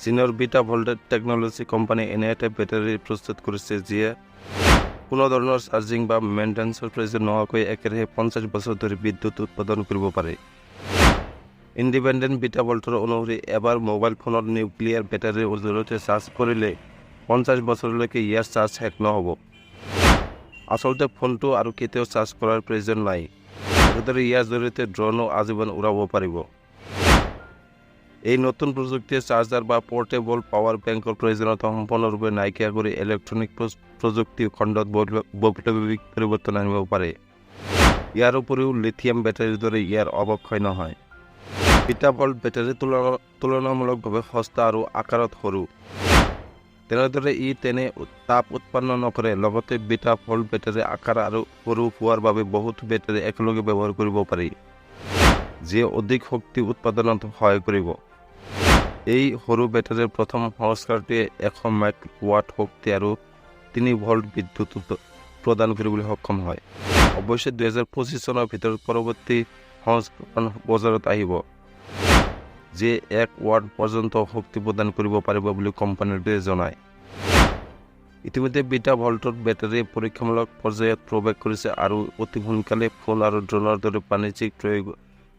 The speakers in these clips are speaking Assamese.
চীনৰ বিটা ভল্টেজ টেকনলজি কোম্পানী এনে এটা বেটাৰী প্ৰস্তুত কৰিছে যিয়ে কোনো ধৰণৰ চাৰ্জিং বা মেইনটেনেন্সৰ প্ৰয়োজন নোহোৱাকৈ একেৰাহে 50 বছৰ ধৰি বিদ্যুৎ উৎপাদন কৰিব পাৰে। ইণ্ডিপেণ্ডেণ্ট বিটা ভল্টৰ অনুসৰি এবাৰ মোবাইল ফোনৰ নিউক্লিয়াৰ বেটাৰীৰ জৰিয়তে চাৰ্জ কৰিলে 50 বছৰলৈকে ইয়াৰ চাৰ্জ শেষ নহ'ব। আচলতে ফোনটো আৰু কেতিয়াও চাৰ্জ কৰাৰ প্ৰয়োজন নাই। একেদৰে ইয়াৰ জৰিয়তে ড্ৰোনো আজীৱন উৰাব পাৰিব। এই নতুন প্ৰযুক্তিয়ে চাৰ্জাৰ বা পোৰ্টেবল পাৱাৰ বেংকৰ প্ৰয়োজনীয়তা সম্পূৰ্ণৰূপে নাইকিয়া কৰি ইলেক্ট্ৰনিক প্ৰযুক্তি খণ্ডত বৈপ্লৱিক পৰিৱৰ্তন আনিব পাৰে। ইয়াৰ উপৰিও লিথিয়াম বেটাৰীৰ দৰে ইয়াৰ অৱক্ষয় নহয়। বিটা ভল্ট বেটাৰী তুলনামূলকভাৱে সস্তা আৰু আকাৰত সৰু। তেনেদৰে ই তাপ উৎপন্ন নকৰে। লগতে বিটা ভল্ট বেটাৰী আকাৰ আৰু সৰু হোৱাৰ বাবে বহুতো বেটাৰী একেলগে ব্যৱহাৰ কৰিব পাৰি, যিয়ে অধিক শক্তি উৎপাদনত সহায় কৰিব। এই সৰু বেটাৰীৰ প্ৰথম সংস্কাৰটোৱে 100 মাইক্ৰৱাট শক্তি আৰু 3 ভল্ট বিদ্যুৎ প্ৰদান কৰিবলৈ সক্ষম হয়। অৱশ্যে 2025 চনৰ ভিতৰত পৰৱৰ্তী সংস্কৰণ বজাৰত আহিব, যিয়ে 1 ৱাট পৰ্যন্ত শক্তি প্ৰদান কৰিব পাৰিব বুলি কোম্পানীটোৱে জনায়। ইতিমধ্যে বিটা ভল্টৰ বেটাৰী পৰীক্ষামূলক পৰ্যায়ত প্ৰৱেশ কৰিছে আৰু অতি সোনকালে ফোন আৰু ড্ৰোনৰ দৰে বাণিজ্যিক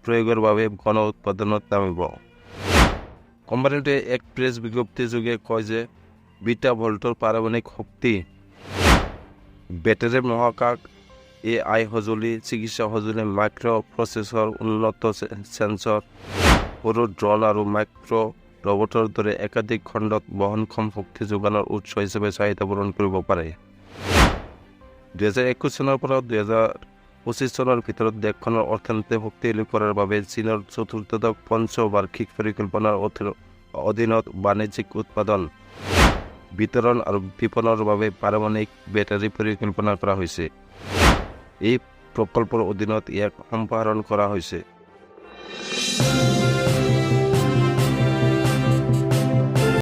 প্ৰয়োগৰ বাবে গণ উৎপাদনত নামিব। কোম্পানীটোৱে এক প্ৰেছ বিজ্ঞপ্তিযোগে কয় যে বিটা ভল্টৰ পাৰমাণৱিক শক্তি, বেটাৰী, মহাকাশ, AI সঁজুলি, চিকিৎসা সঁজুলি, মাইক্ৰ' প্ৰচেছৰ, উন্নত সেন্সৰ, সৰু ড্ৰোন আৰু মাইক্ৰ' ৰবটৰ দৰে একাধিক খণ্ডত বহনক্ষম শক্তি যোগানৰ উৎস হিচাপে চাহিদা পূৰণ কৰিব পাৰে। 2021 চনৰ পৰা 2025 চনৰ ভিতৰত দেশখনৰ অৰ্থনীতি শক্তিশালী কৰাৰ বাবে চীনৰ চতুৰ্থ পঞ্চবাৰ্ষিক পৰিকল্পনাৰ অধীনত বাণিজ্যিক উৎপাদন, বিতৰণ আৰু বিপণনৰ বাবে পাৰমাণৱিক বেটাৰী পৰিকল্পনা কৰা হৈছে। এই প্ৰকল্পৰ অধীনত ইয়াক সম্প্ৰসাৰণ কৰা হৈছে।